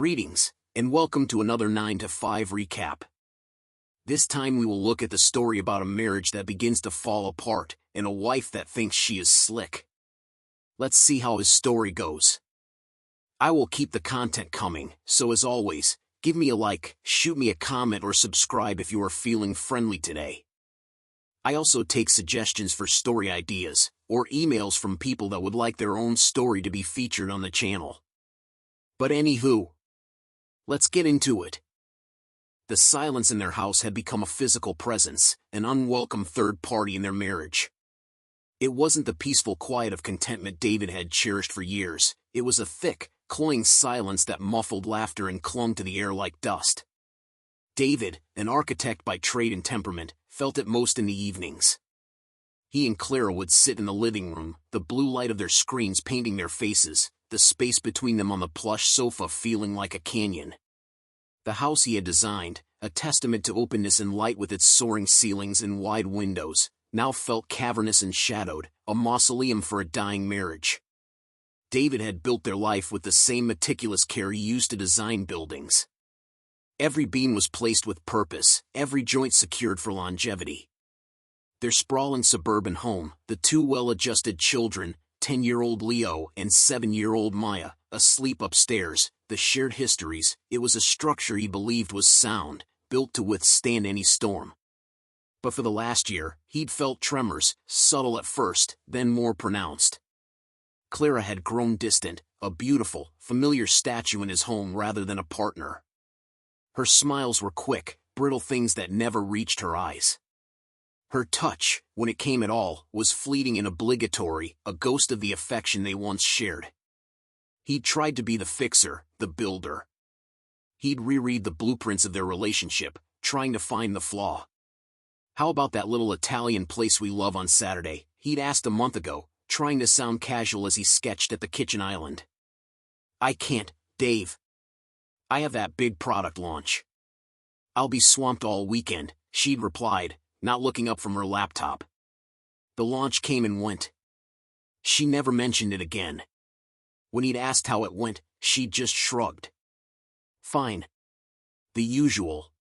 Greetings, and welcome to another 9 to 5 recap. This time we will look at the story about a marriage that begins to fall apart, and a wife that thinks she is slick. Let's see how his story goes. I will keep the content coming, so as always, give me a like, shoot me a comment or subscribe if you are feeling friendly today. I also take suggestions for story ideas, or emails from people that would like their own story to be featured on the channel. But anywho, let's get into it. The silence in their house had become a physical presence, an unwelcome third party in their marriage. It wasn't the peaceful quiet of contentment David had cherished for years, it was a thick, cloying silence that muffled laughter and clung to the air like dust. David, an architect by trade and temperament, felt it most in the evenings. He and Clara would sit in the living room, the blue light of their screens painting their faces, the space between them on the plush sofa feeling like a canyon. The house he had designed, a testament to openness and light with its soaring ceilings and wide windows, now felt cavernous and shadowed, a mausoleum for a dying marriage. David had built their life with the same meticulous care he used to design buildings. Every beam was placed with purpose, every joint secured for longevity. Their sprawling suburban home, the two well-adjusted children, 10-year-old Leo and 7-year-old Maya, asleep upstairs, the shared histories, it was a structure he believed was sound, built to withstand any storm. But for the last year, he'd felt tremors, subtle at first, then more pronounced. Clara had grown distant, a beautiful, familiar statue in his home rather than a partner. Her smiles were quick, brittle things that never reached her eyes. Her touch, when it came at all, was fleeting and obligatory, a ghost of the affection they once shared. He'd tried to be the fixer, the builder. He'd reread the blueprints of their relationship, trying to find the flaw. "How about that little Italian place we love on Saturday?" he'd asked a month ago, trying to sound casual as he sketched at the kitchen island. "I can't, Dave. I have that big product launch. I'll be swamped all weekend," she'd replied, not looking up from her laptop. The launch came and went. She never mentioned it again. When he'd asked how it went, she'd just shrugged. "Fine. The usual."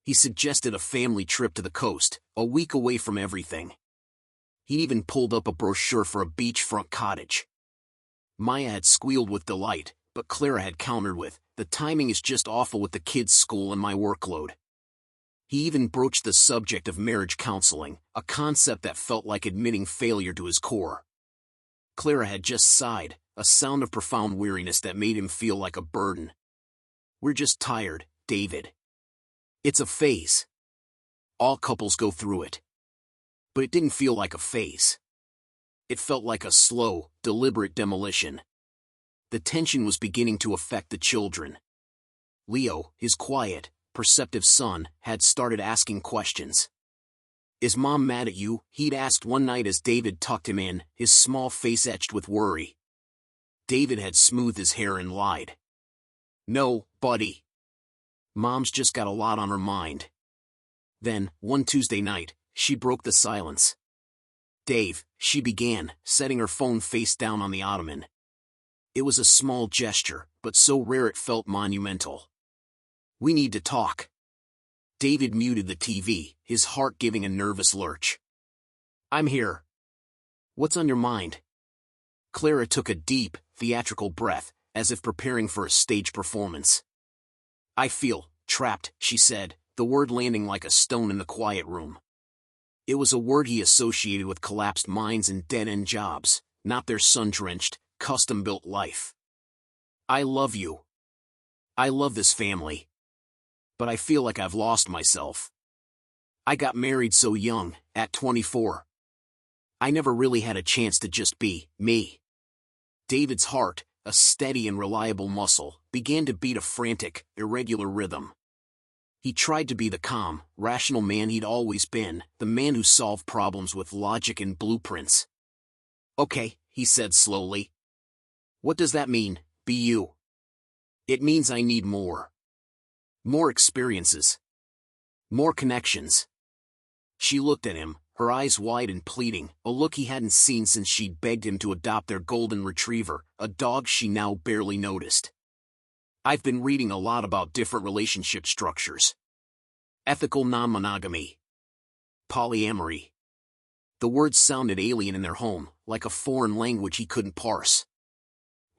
He suggested a family trip to the coast, a week away from everything. He'd even pulled up a brochure for a beachfront cottage. Maya had squealed with delight, but Clara had countered with, "The timing is just awful with the kids' school and my workload." He even broached the subject of marriage counseling, a concept that felt like admitting failure to his core. Clara had just sighed, a sound of profound weariness that made him feel like a burden. "We're just tired, David. It's a phase. All couples go through it." But it didn't feel like a phase. It felt like a slow, deliberate demolition. The tension was beginning to affect the children. Leo, his quiet, perceptive son, had started asking questions. "Is Mom mad at you?" he'd asked one night as David tucked him in, his small face etched with worry. David had smoothed his hair and lied. "No, buddy. Mom's just got a lot on her mind." Then, one Tuesday night, she broke the silence. "Dave," she began, setting her phone face down on the ottoman. It was a small gesture, but so rare it felt monumental. "We need to talk." David muted the TV, his heart giving a nervous lurch. "I'm here. What's on your mind?" Clara took a deep, theatrical breath, as if preparing for a stage performance. "I feel trapped," she said, the word landing like a stone in the quiet room. It was a word he associated with collapsed minds and dead-end jobs, not their sun-drenched, custom-built life. "I love you. I love this family. But I feel like I've lost myself. I got married so young, at 24. I never really had a chance to just be me." David's heart, a steady and reliable muscle, began to beat a frantic, irregular rhythm. He tried to be the calm, rational man he'd always been, the man who solved problems with logic and blueprints. "Okay," he said slowly. "What does that mean, be you?" "It means I need more. More experiences. More connections." She looked at him, her eyes wide and pleading, a look he hadn't seen since she'd begged him to adopt their golden retriever, a dog she now barely noticed. I've been reading a lot about different relationship structures. Ethical non-monogamy. Polyamory. The words sounded alien in their home, like a foreign language he couldn't parse.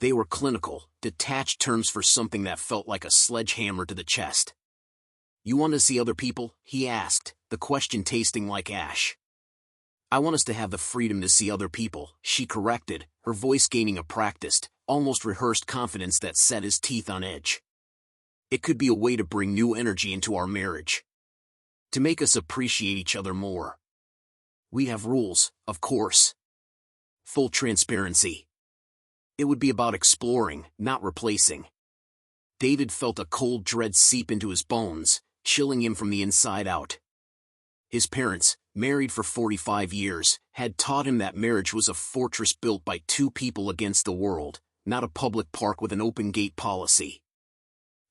They were clinical, detached terms for something that felt like a sledgehammer to the chest. "You want to see other people?" he asked, the question tasting like ash. "I want us to have the freedom to see other people," she corrected, her voice gaining a practiced, almost rehearsed confidence that set his teeth on edge. "It could be a way to bring new energy into our marriage. To make us appreciate each other more. We have rules, of course. Full transparency. It would be about exploring, not replacing." David felt a cold dread seep into his bones, chilling him from the inside out. His parents, married for 45 years, had taught him that marriage was a fortress built by two people against the world, not a public park with an open gate policy.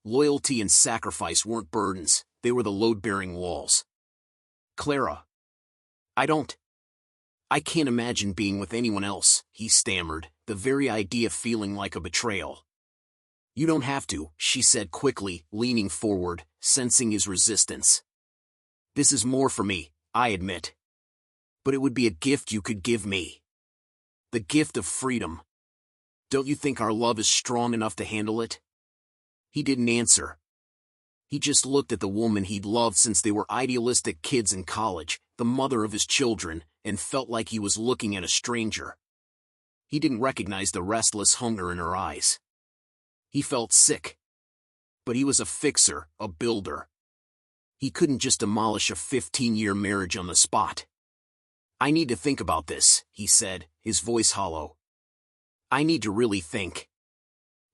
Loyalty and sacrifice weren't burdens, they were the load-bearing walls. "Clara. I can't imagine being with anyone else," he stammered, the very idea feeling like a betrayal. "You don't have to," she said quickly, leaning forward, sensing his resistance. "This is more for me, I admit. But it would be a gift you could give me. The gift of freedom. Don't you think our love is strong enough to handle it?" He didn't answer. He just looked at the woman he'd loved since they were idealistic kids in college, the mother of his children, and felt like he was looking at a stranger. He didn't recognize the restless hunger in her eyes. He felt sick. But he was a fixer, a builder. He couldn't just demolish a 15-year marriage on the spot. "I need to think about this," he said, his voice hollow. "I need to really think."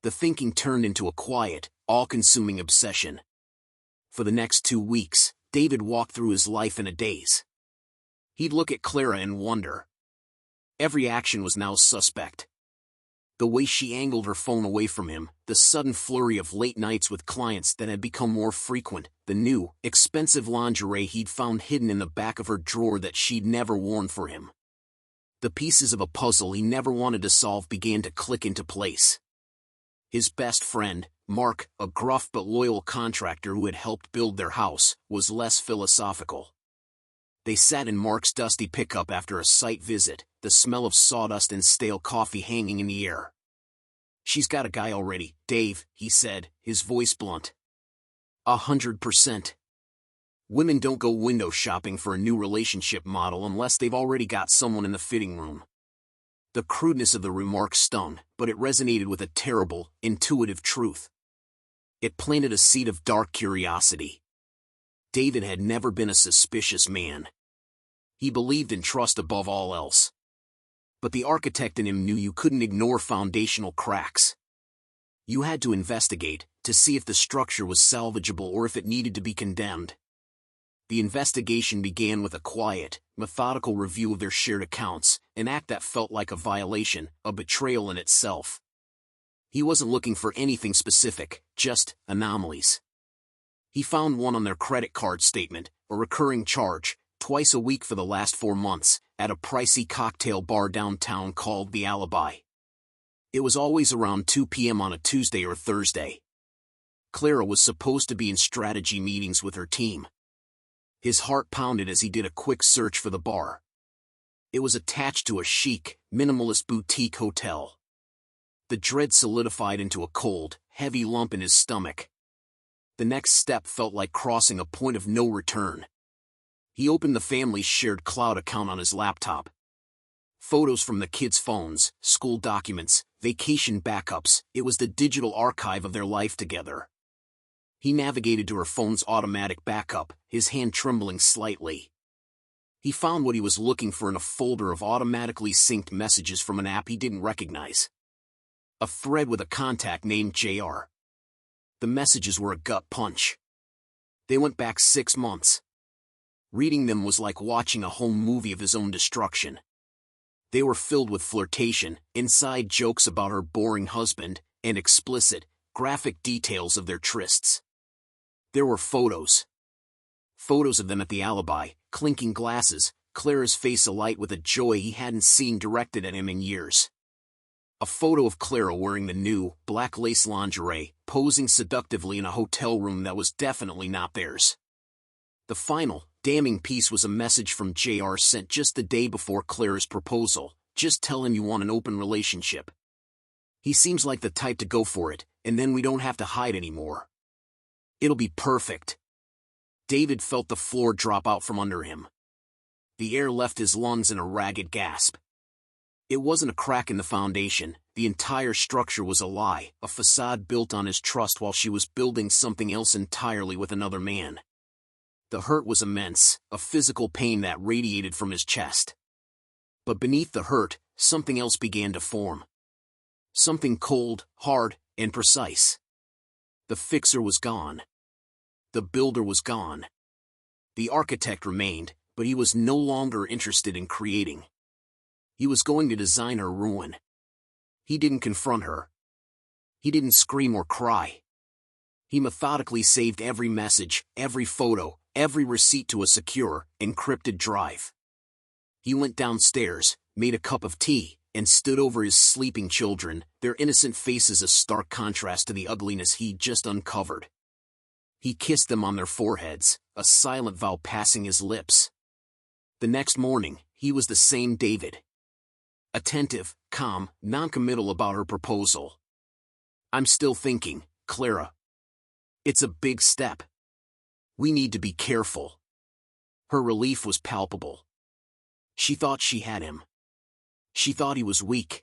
The thinking turned into a quiet, all-consuming obsession. For the next 2 weeks, David walked through his life in a daze. He'd look at Clara and wonder. Every action was now suspect. The way she angled her phone away from him, the sudden flurry of late nights with clients that had become more frequent, the new, expensive lingerie he'd found hidden in the back of her drawer that she'd never worn for him. The pieces of a puzzle he never wanted to solve began to click into place. His best friend, Mark, a gruff but loyal contractor who had helped build their house, was less philosophical. They sat in Mark's dusty pickup after a site visit, the smell of sawdust and stale coffee hanging in the air. "She's got a guy already, Dave," he said, his voice blunt. 100%. Women don't go window shopping for a new relationship model unless they've already got someone in the fitting room. The crudeness of the remark stung, but it resonated with a terrible, intuitive truth. It planted a seed of dark curiosity. David had never been a suspicious man. He believed in trust above all else. But the architect in him knew you couldn't ignore foundational cracks. You had to investigate, to see if the structure was salvageable or if it needed to be condemned. The investigation began with a quiet, methodical review of their shared accounts, an act that felt like a violation, a betrayal in itself. He wasn't looking for anything specific, just anomalies. He found one on their credit card statement, a recurring charge, twice a week for the last 4 months, at a pricey cocktail bar downtown called The Alibi. It was always around 2 p.m. on a Tuesday or Thursday. Clara was supposed to be in strategy meetings with her team. His heart pounded as he did a quick search for the bar. It was attached to a chic, minimalist boutique hotel. The dread solidified into a cold, heavy lump in his stomach. The next step felt like crossing a point of no return. He opened the family's shared cloud account on his laptop. Photos from the kids' phones, school documents, vacation backups, it was the digital archive of their life together. He navigated to her phone's automatic backup, his hand trembling slightly. He found what he was looking for in a folder of automatically synced messages from an app he didn't recognize. A thread with a contact named JR. The messages were a gut punch. They went back 6 months. Reading them was like watching a home movie of his own destruction. They were filled with flirtation, inside jokes about her boring husband, and explicit, graphic details of their trysts. There were photos. Photos of them at the Alibi, clinking glasses, Clara's face alight with a joy he hadn't seen directed at him in years. A photo of Clara wearing the new, black lace lingerie, posing seductively in a hotel room that was definitely not theirs. The final, damning piece was a message from JR sent just the day before Claire's proposal. Just tell him you want an open relationship. He seems like the type to go for it, and then we don't have to hide anymore. It'll be perfect. David felt the floor drop out from under him. The air left his lungs in a ragged gasp. It wasn't a crack in the foundation, the entire structure was a lie, a facade built on his trust while she was building something else entirely with another man. The hurt was immense, a physical pain that radiated from his chest. But beneath the hurt, something else began to form. Something cold, hard, and precise. The fixer was gone. The builder was gone. The architect remained, but he was no longer interested in creating. He was going to design her ruin. He didn't confront her. He didn't scream or cry. He methodically saved every message, every photo, every receipt to a secure, encrypted drive. He went downstairs, made a cup of tea, and stood over his sleeping children, their innocent faces a stark contrast to the ugliness he'd just uncovered. He kissed them on their foreheads, a silent vow passing his lips. The next morning, he was the same David. Attentive, calm, noncommittal about her proposal. I'm still thinking, Clara. It's a big step. We need to be careful. Her relief was palpable. She thought she had him. She thought he was weak.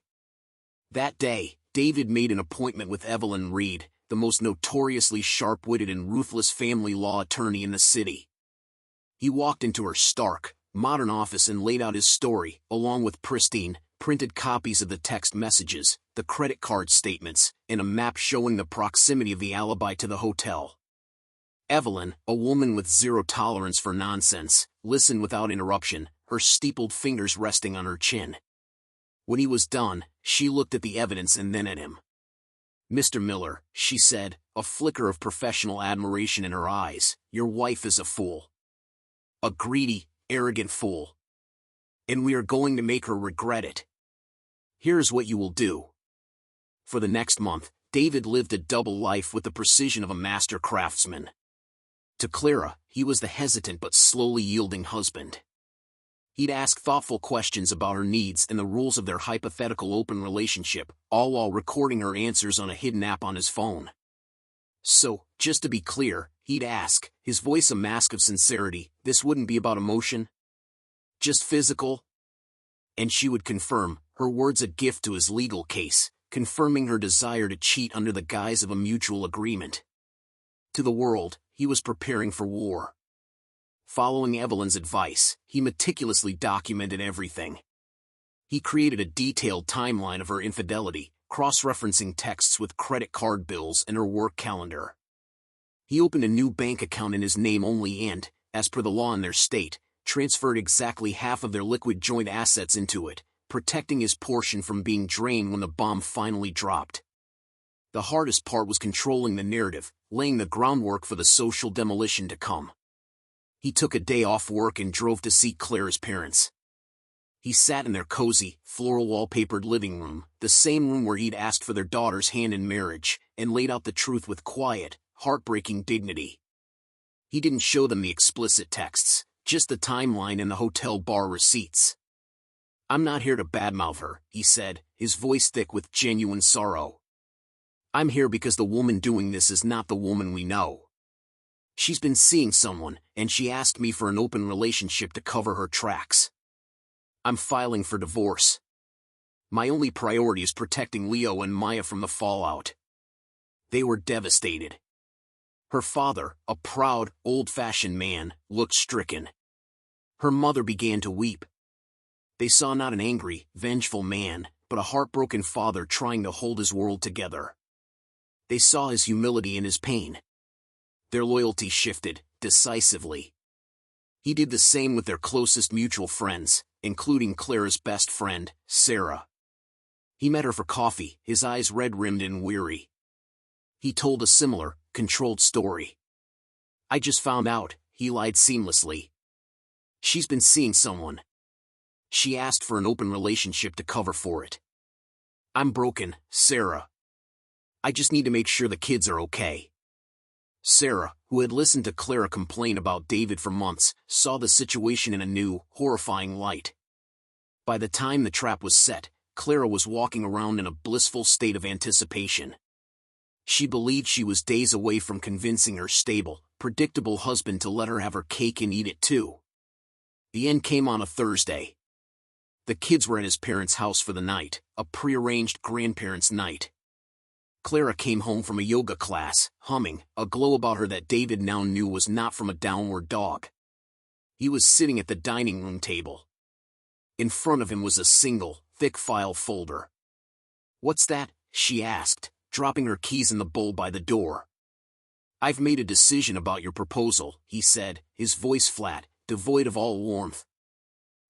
That day, David made an appointment with Evelyn Reed, the most notoriously sharp-witted and ruthless family law attorney in the city. He walked into her stark, modern office and laid out his story, along with pristine, printed copies of the text messages, the credit card statements, and a map showing the proximity of the alibi to the hotel. Evelyn, a woman with zero tolerance for nonsense, listened without interruption, her steepled fingers resting on her chin. When he was done, she looked at the evidence and then at him. Mr. Miller, she said, a flicker of professional admiration in her eyes, your wife is a fool. A greedy, arrogant fool. And we are going to make her regret it. Here's what you will do. For the next month, David lived a double life with the precision of a master craftsman. To Clara, he was the hesitant but slowly yielding husband. He'd ask thoughtful questions about her needs and the rules of their hypothetical open relationship, all while recording her answers on a hidden app on his phone. So, just to be clear, he'd ask, his voice a mask of sincerity, this wouldn't be about emotion? Just physical? And she would confirm, her words a gift to his legal case, confirming her desire to cheat under the guise of a mutual agreement. To the world, he was preparing for war. Following Evelyn's advice, he meticulously documented everything. He created a detailed timeline of her infidelity, cross-referencing texts with credit card bills and her work calendar. He opened a new bank account in his name only and, as per the law in their state, transferred exactly half of their liquid joint assets into it, protecting his portion from being drained when the bomb finally dropped. The hardest part was controlling the narrative, laying the groundwork for the social demolition to come. He took a day off work and drove to see Claire's parents. He sat in their cozy, floral wallpapered living room, the same room where he'd asked for their daughter's hand in marriage, and laid out the truth with quiet, heartbreaking dignity. He didn't show them the explicit texts, just the timeline and the hotel bar receipts. I'm not here to badmouth her, he said, his voice thick with genuine sorrow. I'm here because the woman doing this is not the woman we know. She's been seeing someone, and she asked me for an open relationship to cover her tracks. I'm filing for divorce. My only priority is protecting Leo and Maya from the fallout. They were devastated. Her father, a proud, old-fashioned man, looked stricken. Her mother began to weep. They saw not an angry, vengeful man, but a heartbroken father trying to hold his world together. They saw his humility and his pain. Their loyalty shifted, decisively. He did the same with their closest mutual friends, including Clara's best friend, Sarah. He met her for coffee, his eyes red-rimmed and weary. He told a similar, controlled story. I just found out, he lied seamlessly. She's been seeing someone. She asked for an open relationship to cover for it. I'm broken, Sarah. I just need to make sure the kids are okay. Sarah, who had listened to Clara complain about David for months, saw the situation in a new, horrifying light. By the time the trap was set, Clara was walking around in a blissful state of anticipation. She believed she was days away from convincing her stable, predictable husband to let her have her cake and eat it too. The end came on a Thursday. The kids were at his parents' house for the night, a prearranged grandparents' night. Clara came home from a yoga class, humming, a glow about her that David now knew was not from a downward dog. He was sitting at the dining room table. In front of him was a single, thick file folder. "What's that?" she asked, dropping her keys in the bowl by the door. "I've made a decision about your proposal," he said, his voice flat, devoid of all warmth.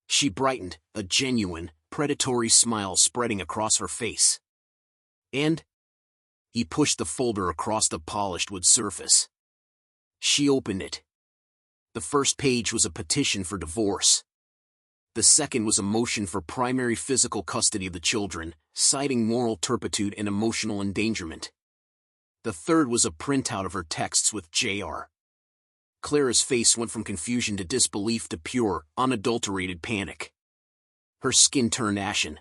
She brightened, a genuine, predatory smile spreading across her face. "And?" He pushed the folder across the polished wood surface. She opened it. The first page was a petition for divorce. The second was a motion for primary physical custody of the children, citing moral turpitude and emotional endangerment. The third was a printout of her texts with Jr. Clara's face went from confusion to disbelief to pure, unadulterated panic. Her skin turned ashen.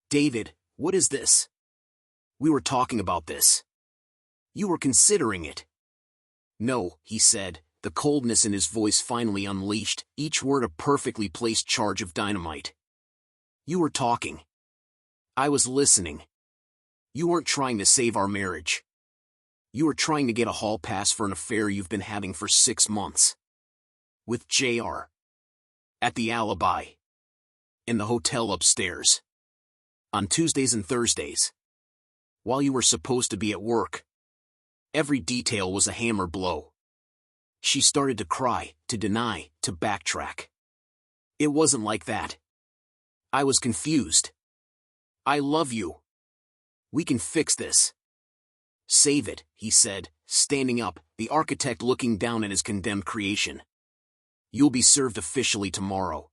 "David, what is this? We were talking about this. You were considering it." "No," he said, the coldness in his voice finally unleashed, each word a perfectly placed charge of dynamite. "You were talking. I was listening. You weren't trying to save our marriage. You were trying to get a hall pass for an affair you've been having for 6 months. With Jr. At the Alibi. In the hotel upstairs. On Tuesdays and Thursdays. While you were supposed to be at work." Every detail was a hammer blow. She started to cry, to deny, to backtrack. "It wasn't like that. I was confused. I love you. We can fix this." "Save it," he said, standing up, the architect looking down at his condemned creation. "You'll be served officially tomorrow.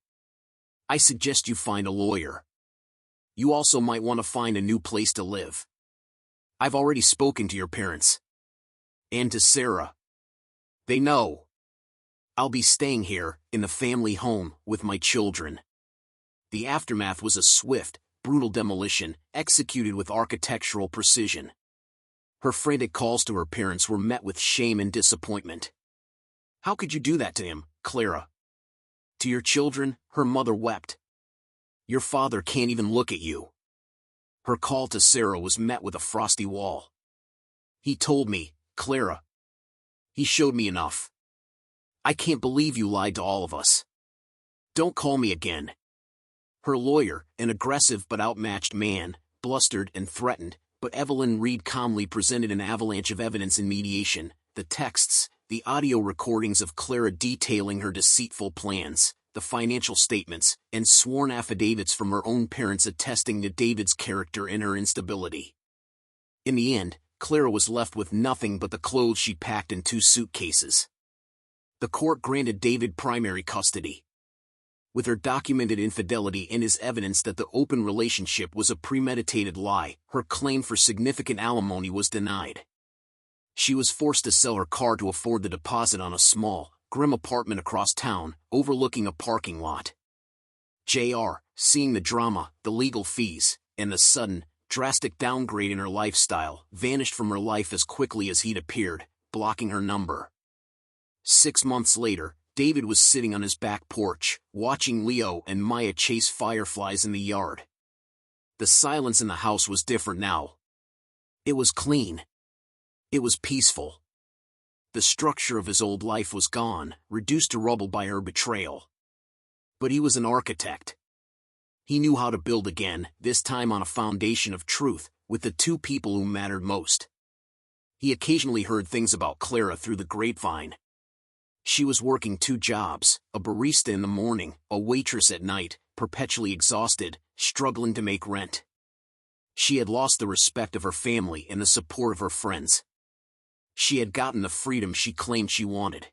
I suggest you find a lawyer. You also might want to find a new place to live. I've already spoken to your parents. And to Sarah. They know. I'll be staying here, in the family home, with my children." The aftermath was a swift, brutal demolition, executed with architectural precision. Her frantic calls to her parents were met with shame and disappointment. "How could you do that to him, Clara? To your children?" her mother wept. "Your father can't even look at you." Her call to Sarah was met with a frosty wall. "He told me, Clara. He showed me enough. I can't believe you lied to all of us. Don't call me again." Her lawyer, an aggressive but outmatched man, blustered and threatened, but Evelyn Reed calmly presented an avalanche of evidence in mediation: the texts, the audio recordings of Clara detailing her deceitful plans, the financial statements, and sworn affidavits from her own parents attesting to David's character and her instability. In the end, Clara was left with nothing but the clothes she packed in 2 suitcases. The court granted David primary custody. With her documented infidelity and his evidence that the open relationship was a premeditated lie, her claim for significant alimony was denied. She was forced to sell her car to afford the deposit on a small, grim apartment across town, overlooking a parking lot. Jr., seeing the drama, the legal fees, and the sudden, drastic downgrade in her lifestyle, vanished from her life as quickly as he'd appeared, blocking her number. 6 months later, David was sitting on his back porch, watching Leo and Maya chase fireflies in the yard. The silence in the house was different now. It was clean. It was peaceful. The structure of his old life was gone, reduced to rubble by her betrayal. But he was an architect. He knew how to build again, this time on a foundation of truth, with the 2 people who mattered most. He occasionally heard things about Clara through the grapevine. She was working 2 jobs, a barista in the morning, a waitress at night, perpetually exhausted, struggling to make rent. She had lost the respect of her family and the support of her friends. She had gotten the freedom she claimed she wanted.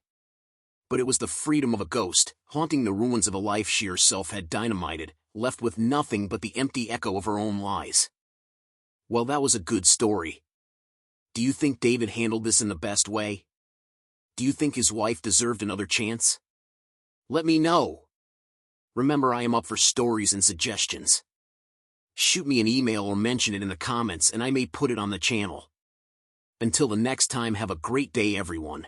But it was the freedom of a ghost, haunting the ruins of a life she herself had dynamited, left with nothing but the empty echo of her own lies. Well, that was a good story. Do you think David handled this in the best way? Do you think his wife deserved another chance? Let me know. Remember, I am up for stories and suggestions. Shoot me an email or mention it in the comments and I may put it on the channel. Until the next time, have a great day, everyone.